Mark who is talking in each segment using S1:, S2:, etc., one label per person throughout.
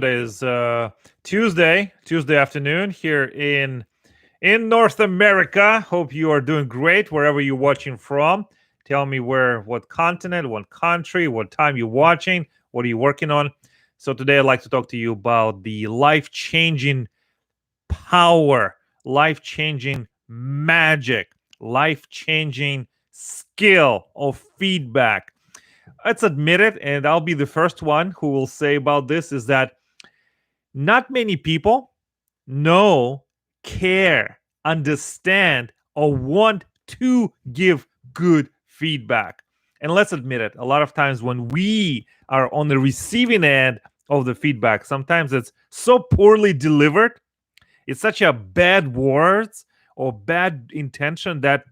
S1: Today is Tuesday afternoon here in North America. Hope you are doing great wherever you're watching from. Tell me what continent, what country, what time you're watching, what are you working on. So today I'd like to talk to you about the life-changing power, life-changing magic, life-changing skill of feedback. Let's admit it, and I'll be the first one who will say about this is that not many people know, care, understand, or want to give good feedback. And let's admit it, a lot of times when we are on the receiving end of the feedback, sometimes it's so poorly delivered, it's such a bad words or bad intention that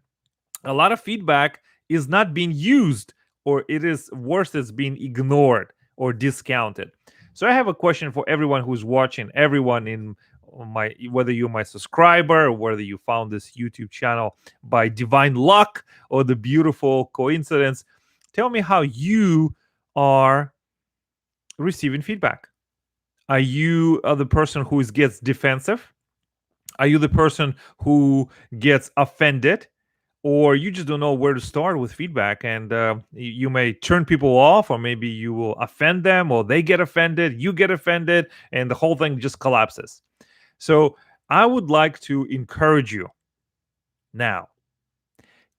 S1: a lot of feedback is not being used, or it is worse, it's being ignored or discounted. So I have a question for everyone who's watching, everyone in my, whether you're my subscriber or whether you found this YouTube channel by divine luck or the beautiful coincidence. Tell me how you are receiving feedback. Are you the person who gets defensive? Are you the person who gets offended? Or you just don't know where to start with feedback, and you may turn people off, or maybe you will offend them, or they get offended, you get offended, and the whole thing just collapses. So I would like to encourage you now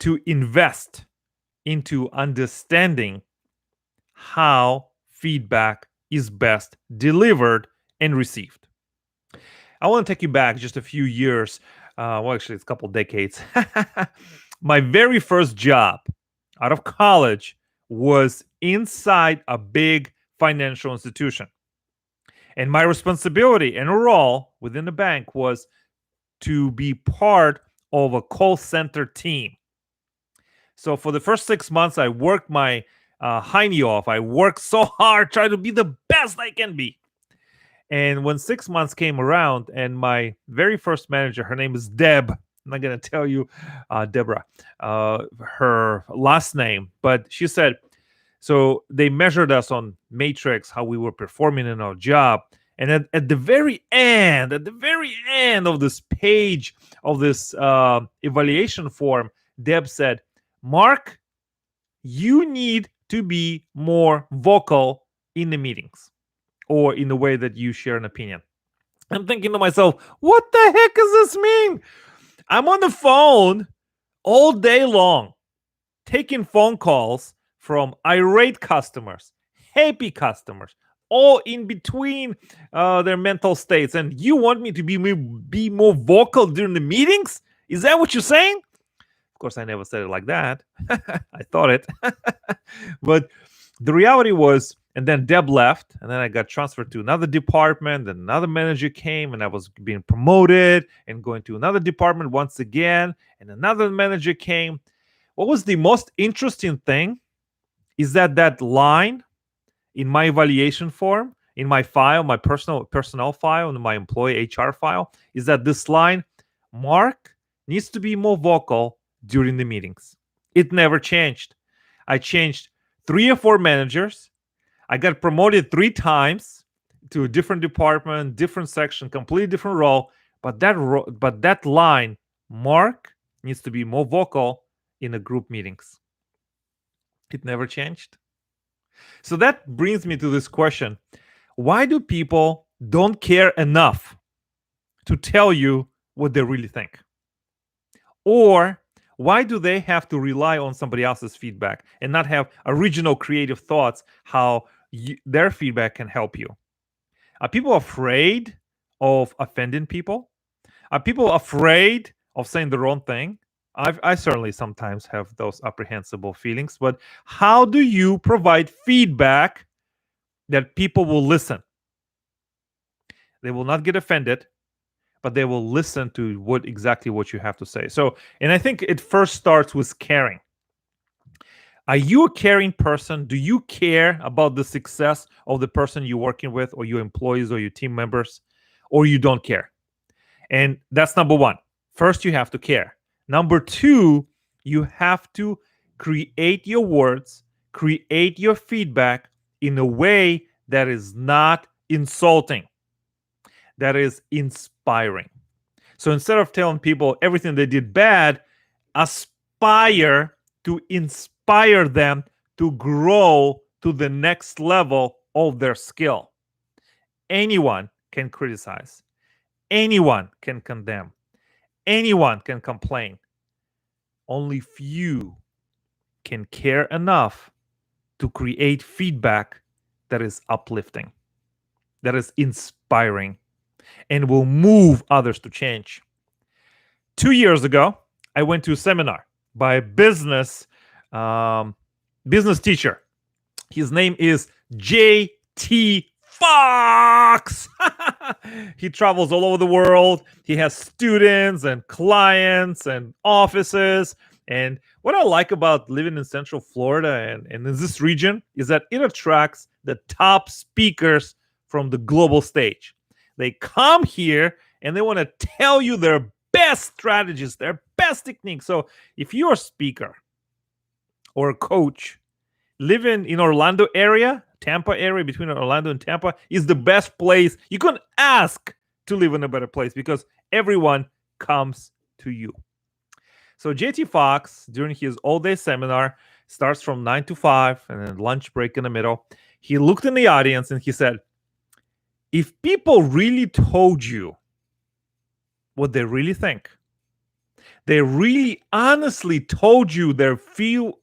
S1: to invest into understanding how feedback is best delivered and received. I want to take you back just a few years. Well, actually, it's a couple decades. My very first job out of college was inside a big financial institution. And my responsibility and role within the bank was to be part of a call center team. So for the first 6 months, I worked my hiney off. I worked so hard, trying to be the best I can be. And when 6 months came around, and my very first manager, her name is Deb. I'm not going to tell you Deborah, her last name, but she said, so they measured us on Matrix, how we were performing in our job. And at the very end of this page of this evaluation form, Deb said, Mark, you need to be more vocal in the meetings or in the way that you share an opinion. I'm thinking to myself, what the heck does this mean? I'm on the phone all day long, taking phone calls from irate customers, happy customers, all in between their mental states. And you want me to be more vocal during the meetings? Is that what you're saying? Of course, I never said it like that. I thought it. But the reality was, and then Deb left, and then I got transferred to another department, and another manager came, and I was being promoted and going to another department once again, and another manager came. What was the most interesting thing is that line in my evaluation form, in my file, my personnel file, and my employee HR file, is that this line, Mark needs to be more vocal during the meetings. It never changed. I changed 3 or 4 managers. I got promoted 3 times to a different department, different section, completely different role. But that line, Mark needs to be more vocal in the group meetings. It never changed. So that brings me to this question: why do people don't care enough to tell you what they really think? Or why do they have to rely on somebody else's feedback and not have original creative thoughts how their feedback can help you? Are people afraid of offending people? Are people afraid of saying the wrong thing? I certainly sometimes have those apprehensible feelings, but how do you provide feedback that people will listen? They will not get offended, but they will listen to exactly what you have to say. So, and I think it first starts with caring. Are you a caring person? Do you care about the success of the person you're working with, or your employees, or your team members, or you don't care? And that's number one. First, you have to care. Number two, you have to create your words, create your feedback in a way that is not insulting, that is inspiring. So instead of telling people everything they did bad, aspire to inspire them to grow to the next level of their skill. Anyone can criticize, anyone can condemn, anyone can complain. Only few can care enough to create feedback that is uplifting, that is inspiring, and will move others to change. 2 years ago, I went to a seminar by a business teacher. His name is J.T. Fox. He travels all over the world. He has students and clients and offices. And what I like about living in Central Florida and in this region is that it attracts the top speakers from the global stage. They come here and they want to tell you their best strategies, their best techniques. So if you're a speaker or a coach, living in Orlando area, Tampa area, between Orlando and Tampa is the best place. You can ask to live in a better place because everyone comes to you. So JT Fox, during his all-day seminar, starts from 9 to 5 and then lunch break in the middle. He looked in the audience and he said, if people really told you what they really think, they really honestly told you their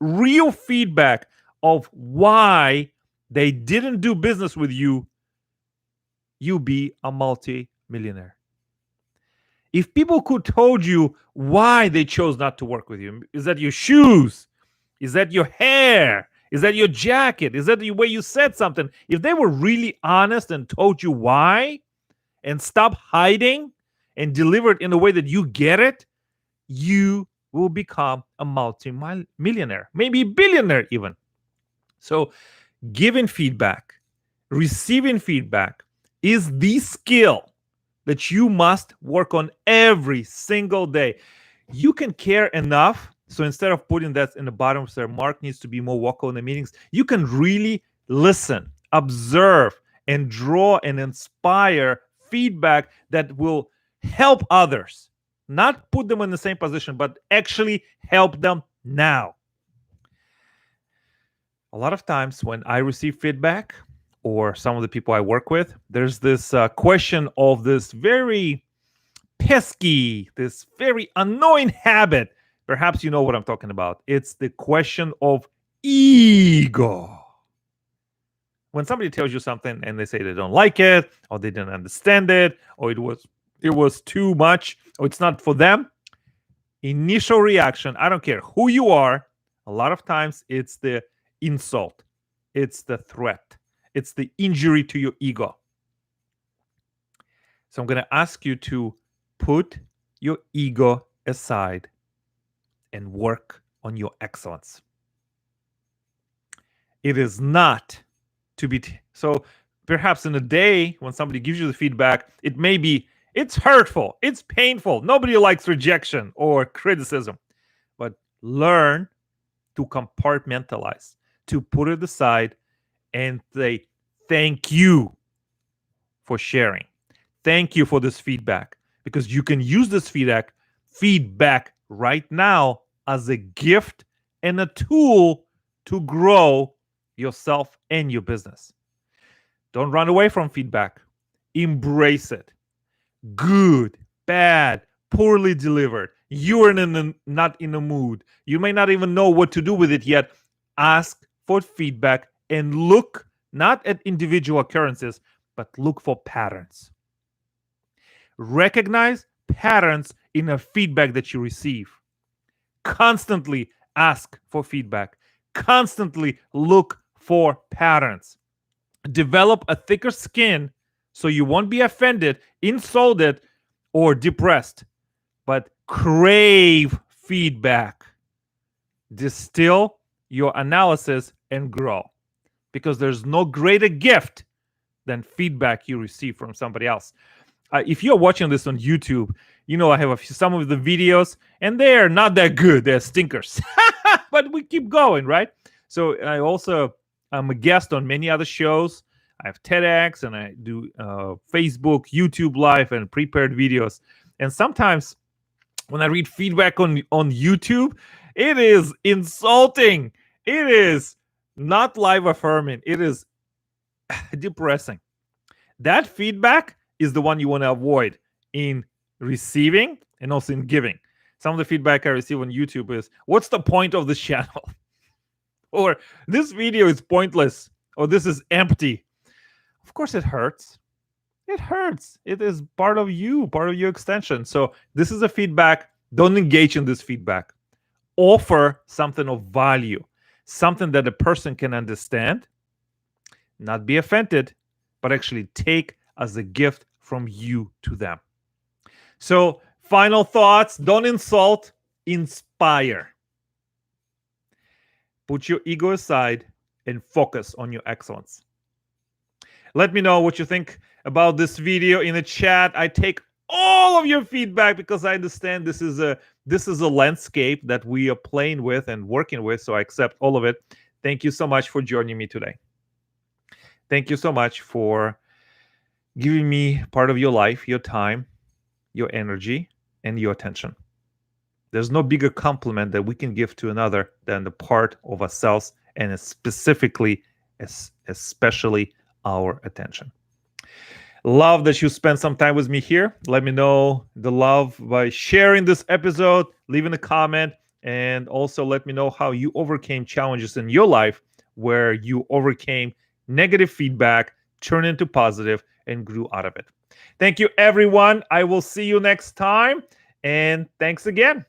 S1: real feedback of why they didn't do business with you, you be a multi-millionaire. If people could told you why they chose not to work with you, is that your shoes? Is that your hair? Is that your jacket? Is that the way you said something? If they were really honest and told you why and stop hiding and deliver it in a way that you get it, you will become a multi-millionaire, maybe billionaire even. So giving feedback, receiving feedback is the skill that you must work on every single day. You can care enough. So instead of putting that in the bottom, so Mark needs to be more vocal in the meetings, you can really listen, observe, and draw and inspire feedback that will help others. Not put them in the same position, but actually help them now. A lot of times when I receive feedback, or some of the people I work with, there's this question of this very pesky, this very annoying habit. Perhaps you know what I'm talking about. It's the question of ego. When somebody tells you something and they say they don't like it, or they didn't understand it, or it was too much, or it's not for them, initial reaction, I don't care who you are, a lot of times it's the insult, it's the threat, it's the injury to your ego. So I'm going to ask you to put your ego aside and work on your excellence. It is not to be so perhaps in a day when somebody gives you the feedback, it's hurtful, it's painful. Nobody likes rejection or criticism. But learn to compartmentalize, to put it aside and say, thank you for sharing. Thank you for this feedback, because you can use this feedback right now as a gift and a tool to grow yourself and your business. Don't run away from feedback. Embrace it. Good, bad, poorly delivered. You are not in a mood. You may not even know what to do with it yet. Ask for feedback and look not at individual occurrences, but look for patterns. Recognize patterns in a feedback that you receive. Constantly ask for feedback. Constantly look for patterns. Develop a thicker skin so you won't be offended, insulted, or depressed, but crave feedback. Distill your analysis and grow, because there's no greater gift than feedback you receive from somebody else. If you're watching this on YouTube, you know I have some of the videos, and they're not that good. They're stinkers. But we keep going, right? So I also am a guest on many other shows. I have TEDx, and I do Facebook, YouTube Live, and prepared videos. And sometimes when I read feedback on YouTube, it is insulting. It is not life affirming. It is depressing. That feedback is the one you want to avoid in receiving and also in giving. Some of the feedback I receive on YouTube is, what's the point of this channel? Or this video is pointless, or this is empty. Of course it hurts. It hurts. It is part of you, part of your extension. So this is a feedback. Don't engage in this feedback. Offer something of value, something that a person can understand, not be offended, but actually take as a gift from you to them. So final thoughts: don't insult, inspire. Put your ego aside and focus on your excellence. Let me know what you think about this video in the chat. I take all of your feedback because I understand this is a landscape that we are playing with and working with, so I accept all of it. Thank you so much for joining me today. Thank you so much for giving me part of your life, your time, your energy, and your attention. There's no bigger compliment that we can give to another than the part of ourselves, and especially our attention. Love that you spent some time with me here. Let me know the love by sharing this episode, leaving a comment, and also let me know how you overcame challenges in your life where you overcame negative feedback, turned into positive, and grew out of it. Thank you, everyone. I will see you next time, and thanks again.